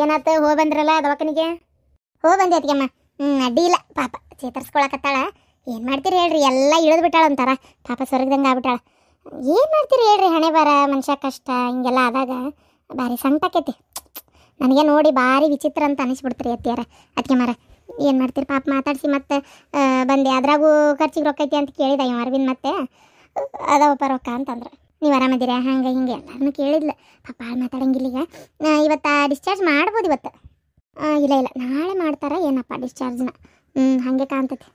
ಏನಾತ ಹೋಗಿ ಬಂದ್ರಲ್ಲ ದವಾಖಾನಿಗೆ? ಹೋಗಿ ಬಂದೆ ಅತ್ತಿಗೆಮ್ಮ. ಅಡ್ಡಿ ಇಲ್ಲ ಪಾಪ ಚೇತರಿಸ್ಕೊಳಕತ್ತಾಳ. ಏನು ಮಾಡ್ತೀರಿ ಹೇಳ್ರಿ, ಎಲ್ಲ ಇಳಿದು ಬಿಟ್ಟಾಳ ಅಂತಾರ. ಪಾಪ ಸ್ವರ್ಗದಂಗೆ ಆಗ್ಬಿಟ್ಟಾಳ. ಏನು ಮಾಡ್ತೀರಿ ಹೇಳ್ರಿ, ಹಣೆ ಬರ ಮನುಷ್ಯ ಕಷ್ಟ ಹಿಂಗೆಲ್ಲ ಆದಾಗ ಭಾರಿ ಸಂಕಟಾಕೈತಿ. ನನಗೆ ನೋಡಿ ಭಾರಿ ವಿಚಿತ್ರ ಅಂತ ಅನಿಸ್ಬಿಡ್ತೀರಿ ಅತ್ತಿಯಾರ ಅತ್ತಿಗೆಮ್ಮರ. ಏನು ಮಾಡ್ತೀರಿ ಪಾಪ ಮಾತಾಡಿಸಿ ಮತ್ತೆ ಬಂದೆ. ಅದ್ರಾಗೂ ಖರ್ಚಿಗೆ ರೊಕ್ಕ ಐತಿ ಅಂತ ಕೇಳಿದ ಇವ ಅರವಿಂದ್. ಮತ್ತೆ ಅದಾವಪ್ಪ ರೊಕ್ಕ ಅಂತಂದ್ರೆ ನೀವು ಆರಾಮದಿರ ಹಂಗೆ ಹಿಂಗೆ ಎಲ್ಲರನ್ನೂ ಕೇಳಿದ್ಲ. ಪಾಪ ಮಾತಾಡಂಗಿಲ್ಲ. ಈಗ ಇವತ್ತು ಡಿಸ್ಚಾರ್ಜ್ ಮಾಡ್ಬೋದು ಇವತ್ತು. ಇಲ್ಲ ಇಲ್ಲ ನಾಳೆ ಮಾಡ್ತಾರೆ ಏನಪ್ಪ ಡಿಸ್ಚಾರ್ಜ್ನ. ಹಾಗೆ ಕಾಣ್ತೈತಿ.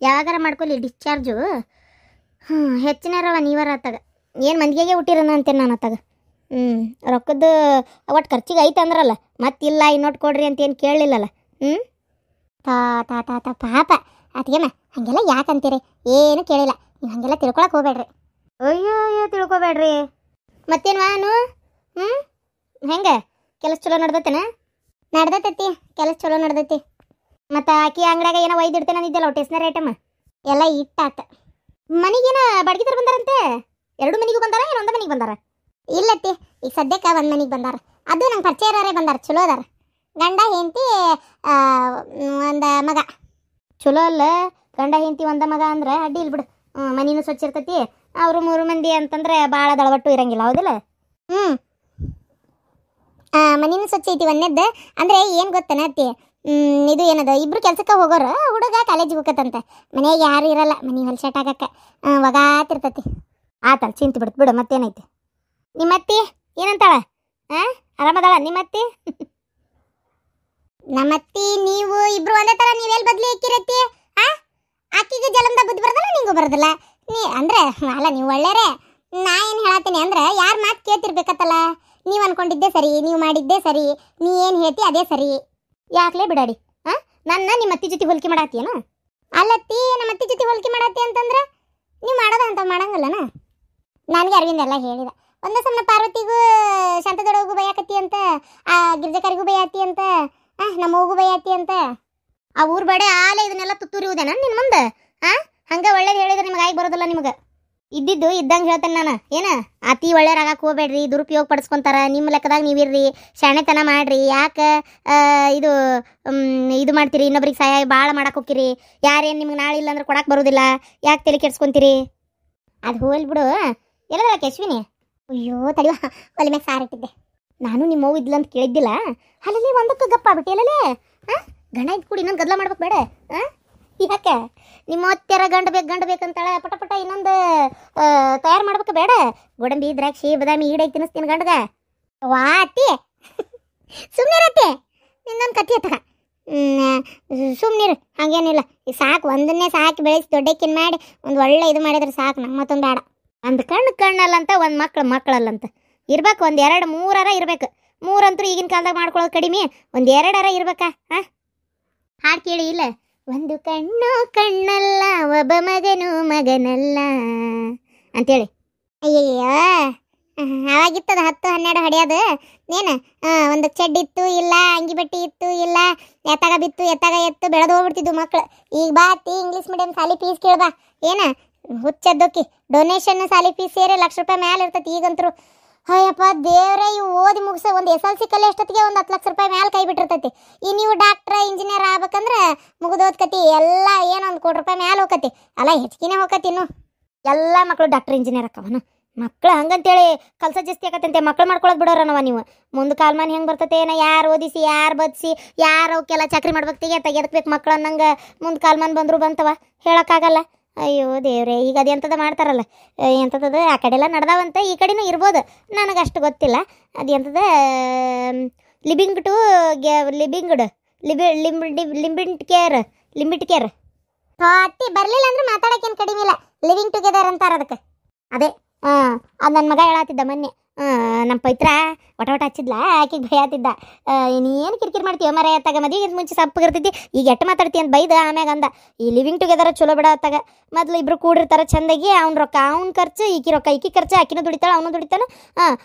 ಯಾವಾಗಾರ ಮಾಡ್ಕೊಲಿ ಡಿಸ್ಚಾರ್ಜು. ಹೆಚ್ಚಿನಾರವ ನೀವರ ಅತ್ತಾಗ ಏನು ಮಂದಿಗೆ ಹುಟ್ಟಿರೋಣ ಅಂತೇನೆ ನಾನು ಅತ್ತಾಗ. ರೊಕ್ಕದ್ದು ಒಟ್ಟು ಖರ್ಚಿಗೆ ಐತೆ ಅಂದ್ರಲ್ಲ, ಮತ್ತಿಲ್ಲ ಇನ್ನೊಟ್ಟು ಕೊಡ್ರಿ ಅಂತ ಏನು ಕೇಳಲಿಲ್ಲಲ್ಲ. ತಾ ತಾ ತಾ ತಾ ಪಾಪ ಅತ್ತಿಗೆಮ್ಮ ಹಾಗೆಲ್ಲ ಯಾಕಂತೀರಿ? ಏನು ಕೇಳಿಲ್ಲ. ನೀವು ಹಾಗೆಲ್ಲ ತಿಳ್ಕೊಳಕ್ಕೆ ಹೋಗ್ಬೇಡ್ರಿ. ಅಯ್ಯೋ ಅಯ್ಯೋ ತಿಳ್ಕೊಬೇಡ್ರಿ. ಮತ್ತೇನು ನಾನು ಹೆಂಗೆ ಕೆಲಸ ಚಲೋ ನಡ್ದೈತೇನ? ನಡ್ದೈತಿ ಕೆಲಸ ಚಲೋ ನಡ್ದೈತಿ. ಮತ್ತು ಆಕಿ ಅಂಗಡಿಯಾಗ ಏನೋ ಒಯ್ದಿಡ್ತೇನೆ ಅಂದಿದ್ದಲ್ಲ ಟೇಸ್ನರಿ ಐಟಮ್ ಎಲ್ಲ ಇಟ್ಟಾತ. ಮನೆಗೇನ ಬಾಡಿಗೆ ಬಂದಾರಂತೆ? 2 ಮನೆಗೂ ಬಂದಾರ ಏನು ಒಂದು ಮನೆಗೆ ಬಂದಾರ? ಇಲ್ಲತ್ತಿ ಈಗ ಸದ್ಯಕ್ಕೆ ಒಂದು ಮನೆಗೆ ಬಂದಾರ. ಅದು ನಂಗೆ ಪರಿಚಯ ಇರೋರೇ ಬಂದಾರ. ಚಲೋ ಅದಾರ. ಗಂಡ ಹೆಂಡತಿ ಒಂದು ಮಗ. ಚಲೋ ಅಲ್ಲ ಗಂಡ ಹೆಂಡತಿ ಒಂದ ಮಗ ಅಂದ್ರೆ ಅಡ್ಡಿ ಇಲ್ಲ ಬಿಡು. ಮನಿನೂ ಸ್ವಚ್ಛ ಇರ್ತೈತಿ. ಅವರು 3 ಮಂದಿ ಅಂತಂದ್ರೆ ಭಾಳ ದಳವಟ್ಟು ಇರಂಗಿಲ್ಲ. ಹೌದಿಲ್ಲ? ಮನಿನೂ ಸ್ವಚ್ಛ ಐತಿ ಒಂದೇದ್ದು. ಅಂದರೆ ಏನು ಗೊತ್ತನ ಅತ್ತಿ, ಇದು ಏನದ ಇಬ್ರು ಕೆಲ್ಸಕ್ಕೆ ಹೋಗೋರು. ಹುಡುಗ ಕಾಲೇಜಿಗೆ ಹೋಗತ್ತಂತೆ. ಮನೆಯಾಗ ಯಾರು ಇರಲ್ಲ. ಮನೆ ಹೊಲ್ಸೆಟ್ ಆಗಕ್ಕೆ ಒಗಾತಿರ್ತೈತಿ. ಆತಲ್ಲ ಚಿಂತೆ ಬಿಡ್ತು ಬಿಡು. ಮತ್ತೇನೈತಿ? ನಿಮ್ಮತ್ತಿ ಏನಂತಾಳ? ಆರಾಮದಾಳ ನಿಮ್ಮತ್ತಿ? ನಮ್ಮತ್ತಿ ನೀವು ಇಬ್ರು ಒಂದೇ ಥರ ನೀವೆಲ್ಲಿ ಬದ್ಲಿ ಹಾಕಿರತ್ತಿ? ಆಕಿಗೆ ಜಲಮದ ಬುದ್ಧಿ ಬರೋದಲ್ಲ, ನಿಂಗೂ ಬರೋದಿಲ್ಲ. ಅಂದ್ರೆ ಅಲ್ಲ ನೀವು ಒಳ್ಳೆಯರೇ. ನಾ ಏನು ಹೇಳತ್ತೀನಿ ಅಂದ್ರೆ ಯಾರು ಮಾತು ಕೇಳ್ತಿರ್ಬೇಕತ್ತಲ್ಲ. ನೀವು ಅನ್ಕೊಂಡಿದ್ದೆ ಸರಿ, ನೀವು ಮಾಡಿದ್ದೆ ಸರಿ, ನೀ ಏನು ಹೇಳ್ತಿ ಅದೇ ಸರಿ. ಯಾಕಲೇ ಬಿಡಾಡಿ ನನ್ನ ನಿಮ್ಮ ಅತ್ತಿ ಜೊತೆ ಹೋಲಿಕೆ ಮಾಡತ್ತೀಯನ? ಅಲ್ಲತ್ತಿ ನಮ್ಮ ಅತ್ತಿ ಜೊತೆ ಹೋಲಿಕೆ ಮಾಡತ್ತಿ ಅಂತಂದ್ರೆ ನೀವು ಮಾಡೋದ ಅಂತ ಮಾಡಂಗಲ್ಲನ? ನನಗೆ ಅರವಿಂದ ಎಲ್ಲ ಹೇಳಿದ. ಒಂದೇ ಸಮಯ ಪಾರ್ವತಿಗೂ ಶಾಂತದೊಡಗೂ ಬೈಯಾಕತ್ತಿ ಅಂತ, ಆ ಗಿರ್ಜಕರಿಗೂ ಬೈಯಾತಿ ಅಂತ, ನಮ್ಮ ಹೋಗು ಬೈಯಾತಿ ಅಂತ. ಆ ಊರು ಬೇಡ ಆಲೆ ಇದನ್ನೆಲ್ಲ ತುತ್ತೂರಿವುದೇನ ನಿನ್ನ ಮುಂದೆ? ಹಂಗೆ ಒಳ್ಳೇದು ಹೇಳಿದ್ರೆ ನಿಮ್ಗೆ ಆಗಿ ಬರೋದಿಲ್ಲ. ನಿಮ್ಗೆ ಇದ್ದಿದ್ದು ಇದ್ದಂಗೆ ಹೇಳ್ತೇನೆ ನಾನು. ಏನು ಅತಿ ಒಳ್ಳೆಯರಾಗಕ್ಕೆ ಹೋಗ್ಬೇಡ್ರಿ, ದುರುಪಯೋಗ ಪಡಿಸ್ಕೊತಾರ. ನಿಮ್ಮ ಲೆಕ್ಕದಾಗ ನೀವಿರ್ರಿ, ಶಾಣೆತನ ಮಾಡ್ರಿ. ಯಾಕೆ ಇದು ಮಾಡ್ತೀರಿ? ಇನ್ನೊಬ್ರಿಗೆ ಸಹಾಯ ಭಾಳ ಮಾಡಕ್ಕೆ ಹೋಗ್ತೀರಿ. ಯಾರೇನು ನಿಮ್ಗೆ ನಾಳೆ ಇಲ್ಲ ಅಂದ್ರೆ ಕೊಡಕ್ಕೆ ಬರೋದಿಲ್ಲ. ಯಾಕೆ ತಲೆ ಕೆಡ್ಸ್ಕೊತೀರಿ? ಅದು ಹೋಲ್ ಬಿಡು. ಎಲ್ಲದಲ್ಲ ಕೇಶ್ವಿನಿ? ಅಯ್ಯೋ ತಡಿವ ಒಲೆ ಮ್ಯಾಗ ಸಾರಿಟ್ಟಿದ್ದೆ. ನಾನು ನಿಮ್ಮ ಅವ್ವ ಇದ್ಲ ಅಂತ ಕೇಳಿದ್ದಿಲ್ಲ. ಅಲ್ಲಲ್ಲಿ ಒಂದಕ್ಕೆ ಗಪ್ಪ ಆಗ್ಬಿಟ್ಟಿಲ್ಲಲೇ. ಗಂಡ ಇದ್ದು ಕೂಡಿ ಇನ್ನೊಂದು ಗದ್ದಲ ಮಾಡ್ಬೇಕು ಬೇಡ? ಯಾಕೆ ನಿಮ್ಮ ಅತ್ತೆರ ಗಂಡ ಬೇಕಂತಾಳೆ. ಪಟ ಪಟ ಇನ್ನೊಂದು ತಯಾರು ಮಾಡ್ಬೇಕು ಬೇಡ? ಗೋಡಂಬಿ ದ್ರಾಕ್ಷಿ ಬಾದಾಮಿ ಈಡೈ ತಿನ್ನಿಸ್ತೀನಿ ಗಂಡಗ. ವಾ ಅತ್ತಿ ಸುಮ್ಮನಿರತ್ತೆ. ನಿನ್ನೊಂದು ಕತ್ತಿ ಅತ್ತಗ ಸುಮ್ಮನಿರು. ಹಾಗೇನಿಲ್ಲ. ಈಗ ಸಾಕು, ಒಂದನ್ನೇ ಸಾಕಿ ಬೆಳೆಸಿ ದೊಡ್ಡಕ್ಕಿನ ಮಾಡಿ ಒಂದು ಒಳ್ಳೆ ಇದು ಮಾಡಿದ್ರೆ ಸಾಕು. ನಮ್ಮ ಮತ್ತೊಂದು ಬೇಡ. ಒಂದು ಕಣ್ಣಲ್ಲಂತ ಒಂದು ಮಕ್ಕಳಲ್ಲಂತ ಇರ್ಬೇಕು. 1 2 3 ಇರ್ಬೇಕು. 3 ಅಂತೂ ಈಗಿನ ಕಾಲದಾಗ ಮಾಡ್ಕೊಳ್ಳೋದು ಕಡಿಮೆ. 1 2 ಇರ್ಬೇಕಾ? ಹಾಡು ಕೇಳಿ ಇಲ್ಲ? ಒಂದು ಕಣ್ಣು ಕಣ್ಣಲ್ಲ, ಒಬ್ಬ ಮಗನು ಮಗನಲ್ಲ ಅಂತೇಳಿ. ಅಯ್ಯಯ್ಯ ಅವಾಗಿತ್ತದ 10 12 ಹಡಿಯೋದು. ನೀನು ಒಂದು ಚೆಡ್ಡಿತ್ತು ಇಲ್ಲ, ಅಂಗಿ ಬಟ್ಟೆ ಇತ್ತು ಇಲ್ಲ, ಎತ್ತಾಗ ಬಿತ್ತು ಎತ್ತಾಗ ಎತ್ತು ಬೆಳೆದು ಹೋಗ್ಬಿಡ್ತಿದ್ವು ಮಕ್ಕಳು. ಈಗ ಬಾತಿ ಇಂಗ್ಲೀಷ್ ಮೀಡಿಯಂ ಸಾಲಿ ಫೀಸ್ ಕೇಳ್ಬಾ. ಏನ ಹುಚ್ಚದ್ದೋಕಿ ಡೊನೇಷನ್ ಸಾಲಿ ಫೀಸ್ ಸೇರಿ ₹1,00,000 ಮ್ಯಾಲೆ ಇರ್ತೈತಿ ಈಗಂತರು. ಅಯ್ಯಪ್ಪ ದೇವ್ರೆ, ಇವು ಓದಿ ಮುಗಿಸ ಒಂದು SLC ಕಲೆ ಅಷ್ಟೊತ್ತಿಗೆ ಒಂದು ₹10,00,000 ಮ್ಯಾಲೆ ಕೈ ಬಿಟ್ಟಿರ್ತೈತಿ. ಈ ನೀವು ಡಾಕ್ಟ್ರ ಇಂಜಿನಿಯರ್ ಆಗ್ಬೇಕಂದ್ರೆ ಮುಗಿದೋದ್ಕತಿ ಎಲ್ಲ ಏನು ₹1 ಕೋಟಿ ಮ್ಯಾಲೆ ಹೋಗತಿ. ಅಲ್ಲ ಹೆಚ್ಚಿಗೆ ಹೋಗತಿ. ಇನ್ನು ಎಲ್ಲ ಮಕ್ಕಳು ಡಾಕ್ಟ್ರ್ ಇಂಜಿನಿಯರ್ ಅಕ್ಕವನ. ಮಕ್ಕಳು ಹಂಗಂತೇಳಿ ಕಲ್ಸ ಜಾಸ್ತಿ ಆಕತ್ತಂತೆ. ಮಕ್ಕಳು ಮಾಡ್ಕೊಳ್ಳೋದು ಬಿಡೋರನವ ನೀವು. ಮುಂದೆ ಕಾಲ್ಮಾನ ಹೆಂಗೆ ಬರ್ತೈತೆ ಏನೋ, ಯಾರು ಓದಿಸಿ ಯಾರು ಬದಿಸಿ ಯಾರು ಅವಕ್ಕೆಲ್ಲ ಚಾಕ್ರಿ ಮಾಡ್ಬೇಕು ತೆಗೆದಕ್ಕೆ ಬೇಕು ಮಕ್ಕಳು ಅನ್ನಂಗೆ ಮುಂದೆ ಕಾಲ್ಮಾನ ಬಂದರೂ ಬಂತವ ಹೇಳೋಕ್ಕಾಗಲ್ಲ. ಅಯ್ಯೋ ದೇವ್ರೆ, ಈಗ ಅದು ಎಂಥದ್ದು ಮಾಡ್ತಾರಲ್ಲ, ಎಂಥದ್ದು ಆ ಕಡೆ ಎಲ್ಲ ನಡ್ದಾವಂತ, ಈ ಕಡೆನೂ ಇರ್ಬೋದು, ನನಗಷ್ಟು ಗೊತ್ತಿಲ್ಲ. ಅದು ಎಂಥದ್ದು ಲಿಂಬಿಟ್ ಕೇರ್ ಅತ್ತಿ ಬರಲಿಲ್ಲ ಅಂದ್ರೆ ಮಾತಾಡೋಕ್ಕೇನು ಕಡಿಮೆ ಇಲ್ಲ. ಲಿವಿಂಗ್ ಟುಗೆದರ್ ಅಂತಾರೆ ಅದಕ್ಕೆ. ಅದೇ ಅದು ನನ್ನ ಮಗ ಹೇಳತ್ತಿದ್ದ ಮೊನ್ನೆ. ನಮ್ಮ ಪೈತ್ರ ಒಟ ಹಚ್ಚಿದ್ಲ, ಆಕಿಗೆ ಭಯತ್ತಿದ್ದ. ನೀನು ಕಿರಿಕಿರಿ ಮಾಡ್ತೀವ ಮರ ಅತ್ತಾಗ ಮದುವೆಗೆ ಮುಂಚೆ ಸಪ್ಪಗಿರ್ತೈತಿ, ಈಗ ಎಟ್ಟು ಮಾತಾಡ್ತಿ ಅಂತ ಬೈದ. ಆಮ್ಯಾಗ ಅಂದ ಈ ಲಿವಿಂಗ್ ಟುಗೆದರ್ ಚಲೋ ಬಿಡ ಅತ್ತಾಗ. ಮೊದಲು ಇಬ್ರು ಕೂಡಿರ್ತಾರೆ ಚಂದಾಗಿ. ಅವ್ನ ರೊಕ್ಕ ಅವ್ನ ಖರ್ಚು, ಈಕಿ ರೊಕ್ಕ ಈಕಿ ಖರ್ಚು. ಆಕಿನೂ ದುಡಿತಾಳೆ ಅವನು ದುಡಿತಾನೆ.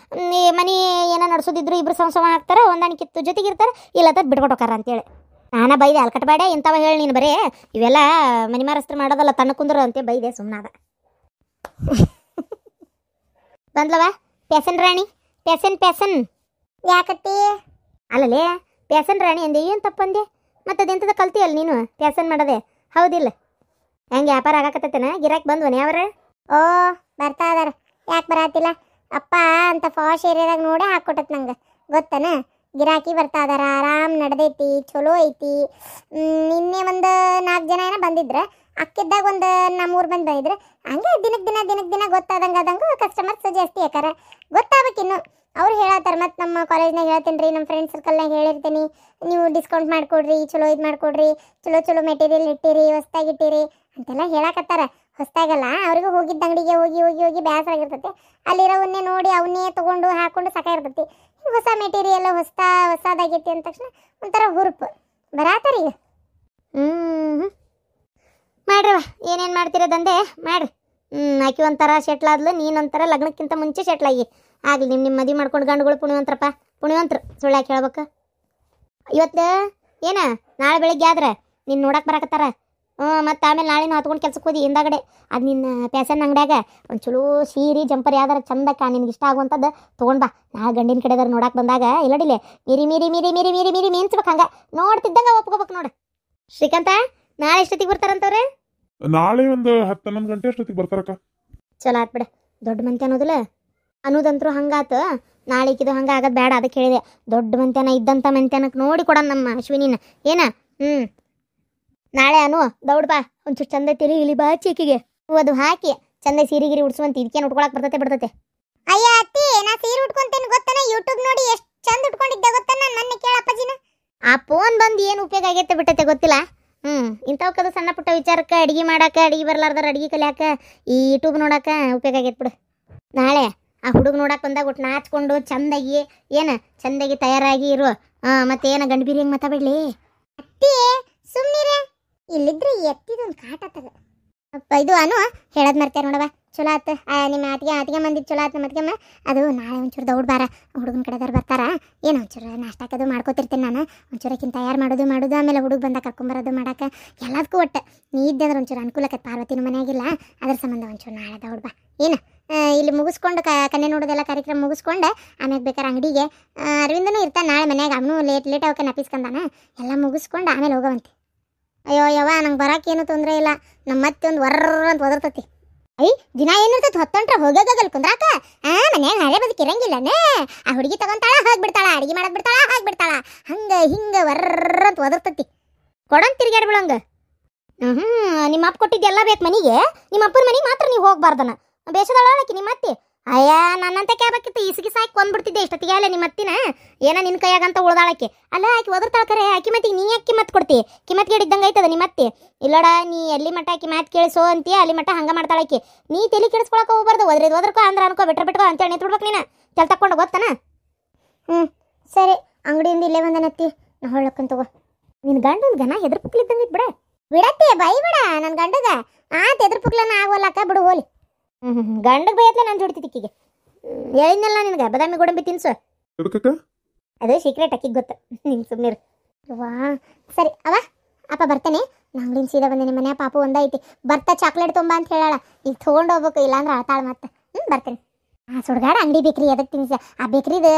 ಮನೆ ಏನೋ ನಡೆಸೋದಿದ್ರು ಇಬ್ರು ಸಂಸಮ ಹಾಕ್ತಾರೆ, ಹೊಂದಾಣಿಕಿತ್ತು ಜೊತೆಗಿರ್ತಾರೆ. ಇಲ್ಲತ್ತ ಬಿಟ್ಕೊಟ್ಟೋಕಾರ ಅಂತೇಳಿ ನಾನ ಬೈದೆ. ಅಲ್ಲಿ ಕಟ್ಬೇಡ ಇಂಥವ ಹೇಳಿ ನೀನು ಬರೇ ಇವೆಲ್ಲ ಮನಿ ಮಾರಸ್ತ್ರ ಮಾಡೋದಲ್ಲ ತನ್ನ ಕುಂದ್ರು ಅಂತ ಬೈದೆ. ಸುಮ್ಮನಾದ. ಬಂದ್ಲವ ಪ್ಯಾಸನ್ ರಾಣಿ, ಪ್ಯಾಸನ್ ಯಾಕತ್ತಿ? ಅಲ್ಲಲೇ ಪ್ಯಾಸನ್ ರಾಣಿ ಅಂದೆ ಏನು ತಪ್ಪಂದೆ ಮತ್ತೆ ಅದೆಂತದ ಕಲ್ತಿಯಲ್ಲ ನೀನು ಪ್ಯಾಸನ್ ಮಾಡದೆ ಹೌದಿಲ್ಲ ಹೆಂಗೆ ವ್ಯಾಪಾರ ಆಗಾಕತ್ತೇನ ಗಿರಾಕಿ ಬಂದ್ವನ ಯಾವ್ರ ಓ ಬರ್ತಾ ಇದಾರ ಯಾಕೆ ಬರಾತಿಲ್ಲ ಅಪ್ಪ ಅಂತ ಫಾಶ್ ಏರಿಯಾದಾಗ ನೋಡೇ ಹಾಕ್ಕೊಟ್ಟತ್ ನಂಗೆ ಗೊತ್ತನ ಗಿರಾಕಿ ಬರ್ತಾ ಇದಾರ ಆರಾಮ್ ನಡೆದೈತಿ ಚಲೋ ಐತಿ ನಿನ್ನೆ ಒಂದು 4 ಜನ ಏನೋ ಬಂದಿದ್ರೆ ಅಕ್ಕಿದ್ದಾಗ ಒಂದು 3 ಮಂದಿ ಬಂದಿದ್ರೆ ಹಂಗೆ ದಿನಕ್ಕೆ ದಿನ ಗೊತ್ತಾದಂಗೆ ಕಸ್ಟಮರ್ಸ್ ಜಾಸ್ತಿ ಯಾಕಾರ ಗೊತ್ತಾಗಬೇಕಿನ್ನು ಅವ್ರು ಹೇಳತ್ತಾರ ಮತ್ತು ನಮ್ಮ ಕಾಲೇಜ್ನಾಗ ಹೇಳ್ತೀನಿ ರೀ ನಮ್ಮ ಫ್ರೆಂಡ್ ಸರ್ಕಲ್ನಾಗ ಹೇಳಿರ್ತೀನಿ ನೀವು ಡಿಸ್ಕೌಂಟ್ ಮಾಡಿಕೊಡ್ರಿ ಚಲೋ ಇದು ಮಾಡಿಕೊಡ್ರಿ ಚಲೋ ಮೆಟೀರಿಯಲ್ ಇಟ್ಟಿರಿ ಹೊಸ್ದಾಗಿ ಇಟ್ಟಿರಿ ಅಂತೆಲ್ಲ ಹೇಳಕತ್ತಾರ ಹೊಸ್ದಾಗಲ್ಲ ಅವ್ರಿಗೂ ಹೋಗಿದ್ದ ಅಂಗಡಿಗೆ ಹೋಗಿ ಬೇಸರ ಆಗಿರ್ತೈತಿ ಅಲ್ಲಿರೋವನ್ನೇ ನೋಡಿ ಅವನ್ನೇ ತೊಗೊಂಡು ಹಾಕೊಂಡು ಸಾಕಾಗಿರ್ತೈತಿ ಹೊಸ ಮೆಟೀರಿಯಲ್ ಹೊಸದಾಗೈತಿ ಅಂದ ತಕ್ಷಣ ಒಂಥರ ಹುರುಪು ಬರಾತಾರ ಈಗ ಮಾಡ್ರವ ಏನೇನು ಮಾಡ್ತಿರೋದಂದೆ ಮಾಡ್ರಿ ಆಕಿ ಒಂಥರ ಶೆಟ್ಲಾದ್ಲು ನೀನೊಂಥರ ಲಗ್ನಕ್ಕಿಂತ ಮುಂಚೆ ಶೆಟ್ಲಾಗಿ ಆಗಲಿ ನಿಮ್ಮ ಮದುವೆ ಮಾಡ್ಕೊಂಡು ಗಂಡುಗಳು ಪುಣ್ಯವಂತರು ಸುಳ್ಳ್ಯಾಕೆ ಹೇಳ್ಬೇಕು ಇವತ್ತು ಏನ ನಾಳೆ ಬೆಳಿಗ್ಗೆ ಆದ್ರೆ ನೀನು ನೋಡಕ್ಕೆ ಬರಕತ್ತಾರ ಮತ್ತು ಆಮೇಲೆ ನಾಳೆ ನಾವು ಹತ್ಕೊಂಡು ಕೆಲ್ಸಕ್ಕೆ ಹೋದಿ ಹಿಂದಾಗಡೆ ಅದು ನಿನ್ನ ಪ್ಯಾಸನ್ ಅಂಗಡ್ಯಾಗ ಒಂದು ಚಲೋ ಸೀರೆ ಜಂಪರ್ ಯಾವ್ದಾರ ಚಂದಕ್ಕ ನಿನ್ಗೆ ಇಷ್ಟ ಆಗುವಂಥದ್ದು ತೊಗೊಂಡು ಬಾ ನಾಳೆ ಗಂಡಿನ ಕಡೆದಾರ ನೋಡಕ್ಕೆ ಬಂದಾಗ ಇಲ್ಲಡಿಲೆ ಮೀರಿ ಮೆನ್ಸ್ಬೇಕು ಹಂಗೆ ನೋಡ್ತಿದ್ದಂಗೆ ಒಪ್ಕೋಬೇಕು ನೋಡು ಶ್ರೀಕಾಂತ ನಾಳೆ ಎಷ್ಟೊತ್ತಿಗೆ ಬರ್ತಾರಂತವ್ರೆ ನಾಳೆ ಒಂದು 10-11 ಗಂಟೆ ಅಷ್ಟೊತ್ತಿಗೆ ಬರ್ತಾರಕ್ಕ ಚಲೋ ಆತ್ ಬಿಡ ದೊಡ್ಡ ಮಂತೆ ಅನ್ನೋದಂತರೂ ಹಂಗಾತು ನಾಳೆಕಿದು ಹಂಗೆ ಆಗೋದು ಬೇಡ ಅದಕ್ಕೆ ಹೇಳಿದೆ ದೊಡ್ಡ ಮಂತ್ಯಾನ ಇದ್ದಂಥ ಮಂತ್ಯಾನಕ್ಕೆ ನೋಡಿ ಕೊಡೋಣ ನಮ್ಮ ಅಶ್ವಿನಿನ ಏನ ನಾಳೆ ದೌಡ್ ಬಾ ಒಂಚೂರು ಚಂದ ತಿರಿ ಇಲ್ಲಿ ಬಾ ಚೀಕಿಗೆ ಅದು ಹಾಕಿ ಚಂದ ಸೀರೆಗಿರಿ ಉಡ್ಸುವಂತ ಇದಕ್ಕೇನು ಉಟ್ಕೊಳಕ್ ಬಿಡ್ತತೆ ಅಯ್ಯ ಅತ್ತಿ ನಾ ಸೀರೆ ಉಟ್ಕೊಂತೇನೆ ಗೊತ್ತನ ಯೂಟ್ಯೂಬ್ ನೋಡಿ ಎಷ್ಟು ಚಂದ ಉಟ್ಕೊಂಡಿದ್ದೆ ಗೊತ್ತನ ನಾನು ಮೊನ್ನೆ ಕೇಳಪ್ಪಜಿನ ಆ ಫೋನ್ ಬಂದು ಏನು ಉಪಯೋಗ ಆಗೈತೆ ಬಿಟ್ಟೈತೆ ಗೊತ್ತಿಲ್ಲ ಇಂಥವಕ್ಕದು ಸಣ್ಣ ಪುಟ್ಟ ವಿಚಾರಕ್ಕೆ ಅಡಿಗೆ ಮಾಡಕ್ಕೆ ಅಡಿಗೆ ಬರ್ಲಾರ್ದಾರ ಅಡಿಗೆ ಕಲಿಯಾಕ ಈ ಯೂಟ್ಯೂಬ್ ನೋಡಕ್ಕೆ ಉಪಯೋಗ ಆಗೈತೆ ಬಿಡು ನಾಳೆ ಆ ಹುಡುಗ ನೋಡಕ್ಕೆ ಬಂದಾಗ ಒಟ್ಟು ನಾಚ್ಕೊಂಡು ಚಂದಾಗಿ ತಯಾರಾಗಿ ಇರು ಮತ್ತೇನ ಗಂಡು ಬೀರಿ ಹೆಂಗೆ ಮಾತಾಡ್ಲಿ ಅತ್ತಿ ಸುಮ್ಮನಿರ ಇಲ್ಲಿದ್ರೆ ಎತ್ತಿದೊಂದು ಕಾಟ ತಗ ಅಪ್ಪ ಇದು ಹೇಳೋದು ಮರ್ತೆ ನೋಡವ ಚಲೋ ಆತ ನಿಮ್ಮ ಅತಿಗೆ ಮಂದಿದ್ದು ಚಲೋ ಆತ ಮತ್ಗೆಮ್ಮ ಅದು ನಾಳೆ ಒಂಚೂರು ದೌಡ್ ಬಾರ ಹುಡುಗನ ಕಡೆದವ್ರು ಬರ್ತಾರ ಏನೋ ಒಂಚೂರು ನಾಷ್ಟಕ್ಕದು ಮಾಡ್ಕೋತಿರ್ತೀನಿ ನಾನು ಒಂಚೂರಕ್ಕಿಂತ ತಯಾರು ಮಾಡೋದು ಆಮೇಲೆ ಹುಡುಗ ಬಂದಾಗ ಕರ್ಕೊಂಬರೋದು ಮಾಡಕ್ಕೆ ಎಲ್ಲದಕ್ಕೂ ಒಟ್ಟು ನೀ ಇದ್ದೆ ಅಂದ್ರೆ ಒಂಚೂರು ಅನುಕೂಲಕ್ಕೆ ಪಾರ್ವತಿನ ಮನೆಯಾಗಿಲ್ಲ ಅದ್ರ ಸಂಬಂಧ ಒಂಚೂರು ನಾಳೆ ದೌಡ್ ಬಾ ಏನು ಇಲ್ಲಿ ಮುಗಿಸ್ಕೊಂಡು ಕನ್ನೆ ನೋಡೋದೆಲ್ಲ ಕಾರ್ಯಕ್ರಮ ಮುಗಿಸ್ಕೊಂಡು ಆಮ್ಯಾಗ ಬೇಕಾರೆ ಅಂಗಡಿಗೆ ಅರವಿಂದನೂ ಇರ್ತಾನೆ ನಾಳೆ ಮನ್ಯಾಗ ಅವನು ಲೇಟ್ ಅವಕ್ಕೆ ನಪಿಸ್ಕೊಂಡಾನ ಎಲ್ಲ ಮುಗಿಸ್ಕೊಂಡು ಆಮೇಲೆ ಹೋಗವಂತೆ ಅಯ್ಯೋ ಯವ್ವ ನಂಗೆ ಬರೋಕ್ಕೇನು ತೊಂದರೆ ಇಲ್ಲ ನಮ್ಮ ಮತ್ತೆ ಒಂದು ವರ್ರ ಅಂತ ಒದರ್ತತಿ ದಿನ ಏನಿರ್ತೈತಿ ಹೊತ್ತೊಂಟ್ರ ಹೋಗೋಗಲ್ ಕುಂದ್ರಾಕ ಮನ್ಯಾಗ ಹಳೆ ಬದುಕಿ ಇರಂಗಿಲ್ಲನೇ ಆ ಹುಡುಗಿ ತಗೊಂತಾಳ ಹೋಗ್ಬಿಡ್ತಾಳ ಅಡಿಗೆ ಮಾಡಕ್ ಬಿಡ್ತಾಳ ಹಾಕ್ಬಿಡ್ತಾಳ ಹಿಂಗ ವರ್ರ ಅಂತ ಒದರ್ತತಿ ಕೊಡಂತ ತಿರ್ಗಾಡ್ಬಿಡಂಗ ನಿಮ್ಮ ಅಪ್ಪ ಕೊಟ್ಟಿದ್ದೆಲ್ಲ ಬೇಕು ಮನೆಗೆ ನಿಮ್ಮ ಅಪ್ಪನ ಮನೆಗೆ ಮಾತ್ರ ನೀವು ಹೋಗ್ಬಾರ್ದನ ಬೇಸದೊಳಕಿ ನಿಮ್ಮ ಅತ್ತಿ ಅಯ್ಯ ನನ್ನಂತ ಕ್ಯಾಬೇಕಿತ್ತು ಇಸಿಗೆ ಸಾಕಿ ಕೊಂದ್ಬಿಡ್ತಿದ್ದೆ ಇಷ್ಟೊತ್ತಿಗೆ ಅಲ್ಲ ನಿಮ್ಮ ಅತ್ತಿನ ಏನ ನಿನ್ನ ಕೈಯಾಗಂತ ಉಳ್ದಾಳಕ್ಕೆ ಅಲ್ಲ ಆಕಿ ಒದರ್ತಾಳ ಕರೆ ಆಕಿ ಮತ್ತಿಗೆ ನೀ ಯಾಕೆ ಕಿಮ್ಮತ್ ಕೊಡ್ತಿ ಕಿಮ್ಮತ್ ಕೇಳಿದ್ದಂಗೆ ಆಯ್ತದ ನಿಮ್ಮ ಅತ್ತಿ ಇಲ್ಲೋಡ ನೀ ಎಲ್ಲಿ ಮಟ್ಟ ಆಕಿ ಮಾತು ಕೇಳಿಸೋ ಅಂತೀಯ ಅಲ್ಲಿ ಮಟ್ಟ ಹಂಗೆ ಮಾಡ್ತಾಳಕಿ ನೀ ತಲೆ ಕೆಡಿಸ್ಕೊಳಕ್ಕೆ ಹೋಗ್ಬಾರ್ದು ಒದ್ರಕೋ ಅಂದ್ರೆ ಅನ್ಕೋ ಬಿಟ್ಕೋ ಅಂತೇಳಿ ನಿಂತ್ಬಿಡ್ಬೇಕು ನೀನು ತೆಲ್ ತಕ್ಕೊಂಡು ಗೊತ್ತನ ಸರಿ ಅಂಗಡಿಯಿಂದ ಇಲ್ಲೇ ಬಂದನತ್ತಿ ನಾ ಹೊಳ್ಳಕ್ಕಂತ ತಗೋ ನಿನ್ನ ಗಂಡ ಗನ ಹೆದ್ರ ಪುಕ್ಲಿದ್ದಂಗೆ ಬಿಡತ್ತಿ ಬೈ ಬಿಡ ನನ್ನ ಗಂಡಗ ಹೆದ್ರ ಪುಕ್ಲನ್ನ ಆಗೋಲ್ಲಕ್ಕ ಬಿಡು ಹೋಲಿ ಗಂಡಗೆ ಬೈಯತ್ಲೆ ನಾನು ಜೋಡ್ತಿ ತಿಕ್ಕಿಗೆ ಹೇಳಿದ್ನಲ್ಲ ನಿನಗೆ ಬದಾಮಿ ಗೋಡಂಬಿ ತಿನ್ಸು ಅದೇ ಸೀಕ್ರೆಟ್ ಅಕ್ಕಿಗೆ ಗೊತ್ತು ನಿಂಗೆ ಸುಮ್ಮನೆ ವಾ ಸರಿ ಅಪ್ಪ ಬರ್ತೇನೆ ಅಂಗಡಿನ ಸೀದಾ ಬಂದೆ ನಿಮ್ಮ ಮನೆ ಪಾಪು ಒಂದೈತಿ ಬರ್ತಾ ಚಾಕ್ಲೇಟ್ ತೊಂಬ ಅಂತ ಹೇಳಾಳ ಈಗ ತೊಗೊಂಡು ಹೋಗ್ಬೇಕು ಇಲ್ಲಾಂದ್ರೆ ಅಳ್ತಾಳ ಮತ್ತೆ ಬರ್ತೇನೆ ಸುಡ್ಗಾಡ ಅಂಗಡಿ ಬೇಕ್ರಿ ಅದಕ್ಕೆ ತಿನ್ಸ ಆ ಬೇಕ್ರಿದು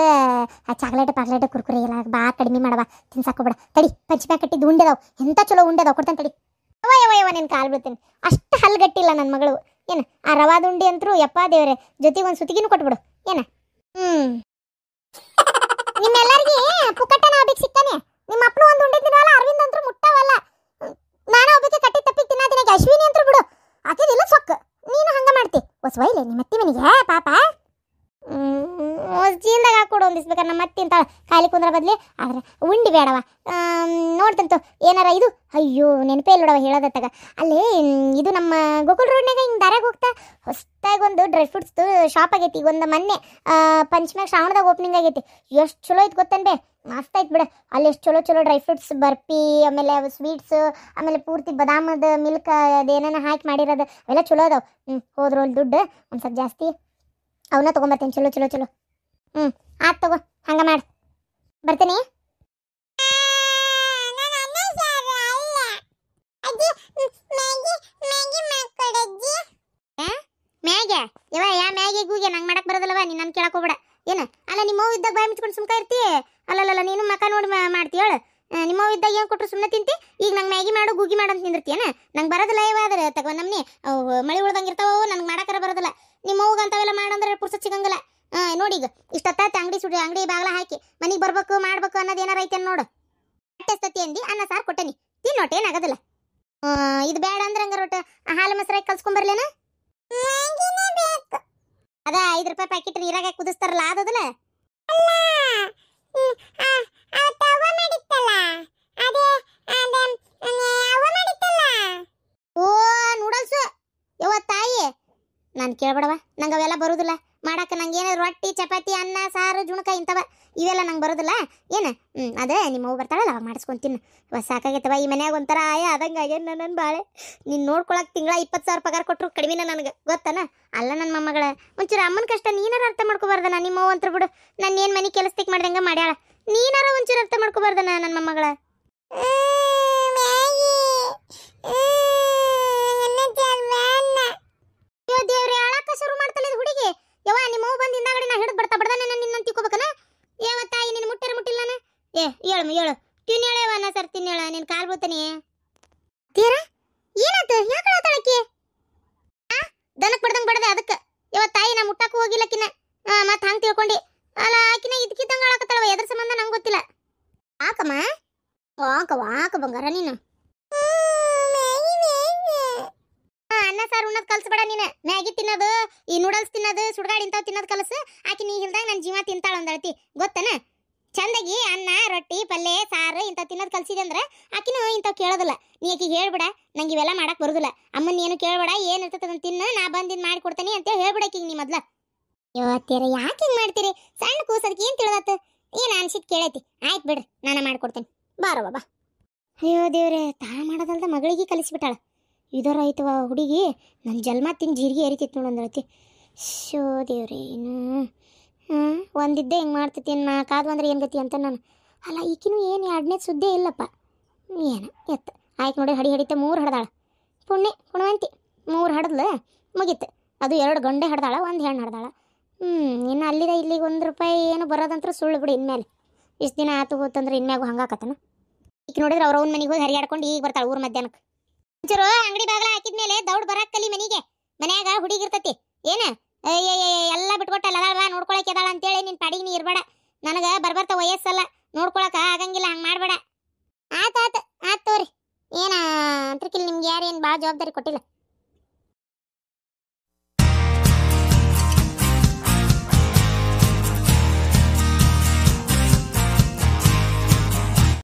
ಚಾಕ್ಲೇಟ್ ಕುರ್ಕುರಿ ಎಲ್ಲ ಭಾಳ ಕಡಿಮೆ ಮಾಡವ ತಿನ್ಸಾಕೋಬೇಡ ತಡಿ ಪಂಚಮ್ಯಾಗ ಕಟ್ಟಿದ್ದು ಉಂಡೆದಾವ್ ಎಂಥ ಚಲೋ ಉಂಡೆದಾವ್ ಕೊಡ್ತೇನೆ ತಡಿ ಯವ್ವ ನಿನ್ನ ಕಾಲು ಬಿಡ್ತೇನೆ ಅಷ್ಟು ಹಲ್ಗಟ್ಟಿಲ್ಲ ನನ್ನ ಮಗಳು ಏನು ಆ ರವಾದ ಉಂಡಿ ಅಂತರೂ ಯಪ್ಪ ದೇವ್ರೆ ಜೊತೆಗೆ ಒಂದು ಸುತ್ತಿಗೆನೂ ಕೊಟ್ಬಿಡು ಏನ ನಿಮ್ಮೆಲ್ಲರಿಗೆ ಪುಕ್ಕಟ್ಟನ ಒಬ್ಬಕ್ಕೆ ಸಿಕ್ತಾನೆ ನಿಮ್ಮ ಅಪ್ಪನ ಒಂದು ಉಂಡೆ ತಿನ್ನವಲ್ಲ ಅರವಿಂದ್ ಅಂತೂ ಮುಟ್ಟವಲ್ಲ ನಾನು ಒಬ್ಬಕ್ಕೆ ಕಟ್ಟಿ ತಪ್ಪಿ ತಿನ್ನೋದಿನ ಅಶ್ವಿನಿ ಅಂತೂ ಬಿಡು ಆಕೆದಿಲ್ಲ ಸೊಕ್ಕ ನೀನು ಹಂಗೆ ಮಾಡ್ತಿ ಹೊಸವೈಲೆ ನಿಮ್ಮ ಅತ್ತಿ ಮನೆಗೆ ಪಾಪ ಜೀನ್ದಾಗ ಹಾಕೊಡು ಒಂದಿಸ್ಬೇಕಾರೆ ನಮ್ಮ ಅತ್ತಿ ಅಂತ ಖಾಲಿ ಕುಂದ್ರ ಬದ್ಲಿ ಆದ್ರೆ ಉಂಡಿ ಬೇಡವ ನೋಡ್ತಂತು ಏನಾರ ಇದು ಅಯ್ಯೋ ನೆನಪೇ ಇಲ್ಲೋಡವ ಹೇಳೋದತ್ತಾಗ ಅಲ್ಲಿ ಇದು ನಮ್ಮ ಗೋಕುಲ್ ರೋಡ್ನಾಗ ಹಿಂಗೆ ದಾರ್ಯಾಗ ಹೋಗ್ತಾ ಹೊಸ್ದಾಗಿ ಒಂದು ಡ್ರೈ ಫ್ರೂಟ್ಸ್ದು ಶಾಪ್ ಆಗೈತಿ ಈಗ ಒಂದು ಮೊನ್ನೆ ಪಂಚಮ್ಯಾಗ ಶ್ರಾವಣದಾಗ ಓಪನಿಂಗ್ ಆಗೈತಿ ಎಷ್ಟು ಚಲೋ ಐತೆ ಗೊತ್ತನ್ಬೇ ಮಸ್ತ್ ಐತೆ ಬಿಡ ಅಲ್ಲಿ ಎಷ್ಟು ಚಲೋ ಡ್ರೈ ಫ್ರೂಟ್ಸ್ ಬರ್ಫಿ ಆಮೇಲೆ ಸ್ವೀಟ್ಸ್ ಆಮೇಲೆ ಪೂರ್ತಿ ಬದಾಮದ ಮಿಲ್ಕ್ ಅದೇನೇನ ಹಾಕಿ ಮಾಡಿರೋದು ಅವೆಲ್ಲ ಚಲೋ ಅದಾವ ಹೋದ್ರು ಅಲ್ಲಿ ದುಡ್ಡು ಒಂದು ಸ್ವಲ್ಪ ಜಾಸ್ತಿ ಅವನ್ನ ತೊಗೊಂಬರ್ತೇನೆ ಚಲೋ ಆತ್ ತಗೋ ಹಂಗೆ ಮಾಡಿ ಬರ್ತೀನಿ ಮ್ಯಾಗೆ ಯಾ ಮ್ಯಾಗೆ ಗೂಗೆ ನಂಗೆ ಮಾಡಕ್ಕೆ ಬರೋದಲ್ಲವ ನೀನು ನನ್ನ ಕೇಳಕ್ಕೆ ಹೋಗ್ಬೇಡ ಏನು ಅಲ್ಲ ನಿಮ್ಮ ಇದ್ದಾಗ ಬಾಯಿ ಮುಚ್ಕೊಂಡು ಸುಮ್ಕ ಇರ್ತಿ ಅಲ್ಲಲ್ಲ ನೀನು ಮಕ ನೋಡಿ ಮಾಡ್ತೀಯ ಹೇಳು. ನಿಮ್ಮವ್ ಇದ್ದಾಗ ಏನು ಕೊಟ್ಟರು ಸುಮ್ಮನೆ ತಿಂತಿ. ಈಗ ನಂಗೆ ಮ್ಯಾಗಿ ಮಾಡು ಗೂಗಿ ಮಾಡು ಅಂತ ನಿಂದಿರ್ತೀಯನ. ನಂಗೆ ಬರೋದಿಲ್ಲ ಇವಾದ್ರೆ ತಗೋ ನಮ್ನಿ ಮಳೆ ಉಳ್ದಂಗಿರ್ತಾವೋ ನನಗೆ ಮಾಡಾಕರ ಬರೋದಿಲ್ಲ. ನಿಮ್ಮವ್ಗ ಅಂತವೆಲ್ಲ ಮಾಡಂದ್ರೆ ಪುರ್ಸತ್ ಸಿಗಂಗಿಲ್ಲ. ನೋಡಿ ಈಗ ಇಷ್ಟೊತ್ತಾಯ್ತು ಅಂಗಡಿ ಬಾಗ್ಲ ಹಾಕಿ ಮನೆಗೆ ಬರ್ಬೇಕು ಮಾಡ್ಬೇಕು ಅನ್ನೋದು ಏನಾರ ಐತೆ ನೋಡು. ಹೊಟ್ಟೆ ಅಂದಿ ಅನ್ನ ಸಾರು ಕೊಟ್ಟನಿ ತಿನ್ನೋಟೆ ಏನಾಗೋದಿಲ್ಲ. ಇದು ಬೇಡ ಅಂದ್ರೆ ಹಂಗಾರ ಒಟ್ಟು ಹಾಲು ಮೊಸರಾಗಿ ಕಲ್ಸ್ಕೊಂಬರ್ಲೇನ. ಅದ 5 ರೂಪಾಯಿ ಪ್ಯಾಕೆಟ್ ನೀರಾಗ ಕುದಿಸ್ತಾರಲ್ಲ ಅದದಲ್ಲ. ಓ ನೂಡಲ್ಸು ಯವ್ವ ತಾಯಿ ನಾನು ಕೇಳ್ಬೇಡವ. ನಂಗೆ ಅವೆಲ್ಲ ಬರುದಿಲ್ಲ ಮಾಡಕ್ಕೆ. ನಂಗೆ ಏನಾದ್ರು ರೊಟ್ಟಿ ಚಪಾತಿ ಅನ್ನ ಸಾರು ಜುಣಕ ಇಂಥವ ಇವೆಲ್ಲ ನಂಗೆ ಬರೋದಿಲ್ಲ. ಏನು ಅದೇ ನಿಮ್ಮ ಅವ್ವ ಬರ್ತಾಳಲ್ಲ ಅವಾಗ ಮಾಡಿಸ್ಕೊಂತೀನಿ. ಸಾಕಾಗೈತವ ಈ ಮನ್ಯಾಗ ಒಂಥರ ಆಯ ಆದಂಗೆ ಆಗ್ಯಾನ ನನ್ನ ಬಾಳೆ. ನೀನು ನೋಡ್ಕೊಳಕ್ಕೆ ತಿಂಗಳ 20,000 ಪಗಾರ ಕೊಟ್ಟರು ಕಡಿಮೆನ ನನಗೆ ಗೊತ್ತನ. ಅಲ್ಲ ನನ್ನ ಮೊಮ್ಮಗಳ ಒಂಚೂರು ಅಮ್ಮನ ಕಷ್ಟ ನೀನಾರ ಅರ್ಥ ಮಾಡ್ಕೋಬಾರ್ದನ. ನಿಮ್ಮ ಅವ್ವ ಅಂತರು ಬಿಡು ನಾನು ಏನು ಮನೆ ಕೆಲಸಕ್ಕೆ ಮಾಡ್ದಂಗೆ ಮಾಡ್ಯಾಳ. ನೀನಾರ ಒಂಚೂರು ಅರ್ಥ ಮಾಡ್ಕೋಬಾರ್ದನ ನನ್ನ ಮೊಮ್ಮಗಳ. ದೇವ್ರೆ ಅಳಕ ಶುರು ಮಾಡ್ತಾಳೆ ಹುಡುಗಿ. ಯವ್ವ ನಿಮ್ಮ ಅವ್ವ ಬಂದು ಹಿಂದಾಗಡೆ ನಾ ಹಿಡಿದು ಬರ್ತಾ ಬಡ್ದಾನೆ ನಿನ್ನ ತಿಳ್ಕೊಬೇಕನ. ಯಾವ ತಾಯಿ ನಿನ್ನ ಮುಟ್ಟರೆ ಮುಟ್ಟಿಲ್ಲನ. ಹೇಳು ತಿನ್ ಹೇಳವ ನಾ ಸರ್ ತಿನ್ ಹೇಳ ನಿನ್ ಕಾಲ್ ಬೀಳ್ತಾನೆ. ತೀರ ಏನಾಯ್ತು ಯಾಕೆ ಅಳತಾಳಕಿ. ದನಕ್ ಬಡ್ದಂಗ್ ಬಡ್ದೆ ಅದಕ್ಕೆ. ಯವ್ವ ತಾಯಿ ನಾ ಮುಟ್ಟಕ್ಕೂ ಹೋಗಿಲ್ಲಕಿನ ಮತ್ತೆ ಹಂಗೆ ತಿಳ್ಕೊಂಡಿ. ಅಲ್ಲ ಆಕಿನ ಇದಕ್ಕಿದ್ದಂಗೆ ಅಳಕತ್ತಾಳವ ಎದ್ರ ಸಂಬಂಧ ನಂಗೆ ಗೊತ್ತಿಲ್ಲ. ಆಕಮ್ಮ ಆಕ ಬಂಗಾರ ನೀನು. ಅನ್ನ ಸಾರು ಉಣ್ಣದ್ ಕಲ್ಸ್ಬೇಡ ನೀನು. ಮ್ಯಾಗಿ ತಿನ್ನೋದು ಈ ನೂಡಲ್ಸ್ ತಿನ್ನೋದು ಸುಡ್ಗಾಡಿ ಇಂಥವು ತಿನ್ನೋದು ಕಲಸು. ಆಕಿ ನೀ ಇಲ್ದಾಗ ನನ್ನ ಜೀವ ತಿಂತಾಳ ಒಂದಳತಿ ಗೊತ್ತನ. ಚಂದಾಗಿ ಅನ್ನ ರೊಟ್ಟಿ ಪಲ್ಯ ಸಾರು ಇಂಥವು ತಿನ್ನೋದು ಕಲ್ಸಿದೆ ಅಂದ್ರೆ ಆಕಿನೂ ಇಂಥವು ಕೇಳೋದಿಲ್ಲ. ನೀ ಆಕಿಗೆ ಹೇಳ್ಬಿಡ ನಂಗೆ ಇವೆಲ್ಲ ಮಾಡಕ್ ಬರುದಿಲ್ಲ. ಅಮ್ಮನ ಏನು ಕೇಳ್ಬೇಡ ಏನು ಇರ್ತದ ತಿನ್ನು ನಾ ಬಂದಿದ್ದು ಮಾಡಿ ಕೊಡ್ತೇನೆ ಅಂತ ಹೇಳ್ಬಿಡ ಆಕಿಗೆ ನೀ ಮೊದ್ಲ. ಇವತ್ತೀರ ಯಾಕೆ ಹಿಂಗೆ ಮಾಡ್ತೀರಿ ಸಣ್ಣ ಕೂಸದಕ್ಕೆ ಏನು ತಿಳಿದತ್ತು. ಏನು ಅನ್ಸಿದ್ ಕೇಳೈತಿ ಆಯ್ತು ಬಿಡ್ರಿ ನಾನು ಮಾಡಿಕೊಡ್ತೇನೆ ಬಾರವ್ವ ಬಾ. ಅಯ್ಯೋ ದೇವ್ರೆ ತಾಳ ಮಾಡೋದಲ್ದ ಮಗಳಿಗೆ ಕಲಿಸ್ಬಿಟ್ಟಾಳ. ಇದರ ಐತವ ಹುಡುಗಿ ನನ್ನ ಜನ್ಮ ತಿಂದು ಜೀರಿಗೆ ಏರಿತಿತ್ತು ನೋಡಂದಳತಿ. ಶೋ ದೇವ್ರೆ ಏನು ಒಂದಿದ್ದೆ ಹಿಂಗೆ ಮಾಡ್ತೈತಿ ನಾ ಕಾದು ಅಂದ್ರೆ ಏನು ಗತಿ ಅಂತ ನಾನು. ಅಲ್ಲ ಈಕಿನೂ ಏನು 2ನೇ ಸುದ್ದೇ ಇಲ್ಲಪ್ಪ. ಏನು ಎತ್ತು ಆಯ್ತು ನೋಡಿ ಹಡಿತೆ 3 ಹಡ್ದಾಳ. ಪುಣ್ಯವಂತಿ 3 ಹಡ್ದಲು ಮುಗೀತು. ಅದು 2 ಗಂಡೆ ಹಡ್ದಾಳ 1 ಹೆಣ್ಣು ಹಡ್ದಾಳ. ಇನ್ನು ಅಲ್ಲಿದೆ ಇಲ್ಲಿಗೆ 1 ರೂಪಾಯಿ ಏನು ಬರೋದಂತ್ರ ಸುಳ್ಳು ಬಿಡಿ. ಇನ್ಮೇಲೆ ಇಷ್ಟು ದಿನ ಆತು ಹೋತಂದ್ರೆ ಇನ್ಮ್ಯಾಗು ಹಂಗಾಕತ್ತನ. ಈಗ ನೋಡಿದ್ರೆ ಅವ್ರ ಅವ್ನ ಮನೆಗೆ ಹೋಗಿ ಹರಿಯಾಡ್ಕೊಂಡು ಈಗ ಬರ್ತಾಳೆ ಊರು ಮಧ್ಯಾಹ್ನಕ್ಕೆ. ಒಂಚೂರು ಅಂಗಡಿ ಬಾಗ್ಲ ಹಾಕಿದ್ಮೇಲೆ ದೌಡ್ ಬರಾಕ್ ಕಲಿ ಮನಿಗೆ. ಮನ್ಯಾಗ ಹುಡುಗಿರ್ತತಿ ಏನು ಎಲ್ಲ ಬಿಟ್ಕೊಟ್ಟಲ್ಲ ಅದಾಳ ನೋಡ್ಕೊಳಕ್ಕೆ ಅದಾಳ ಅಂತೇಳಿ ನಿನ್ ಪಾಡಿಗೆ ನೀ ಇರ್ಬೇಡ. ನನಗೆ ಬರ್ಬರ್ತ ವಯಸ್ಸಲ್ಲ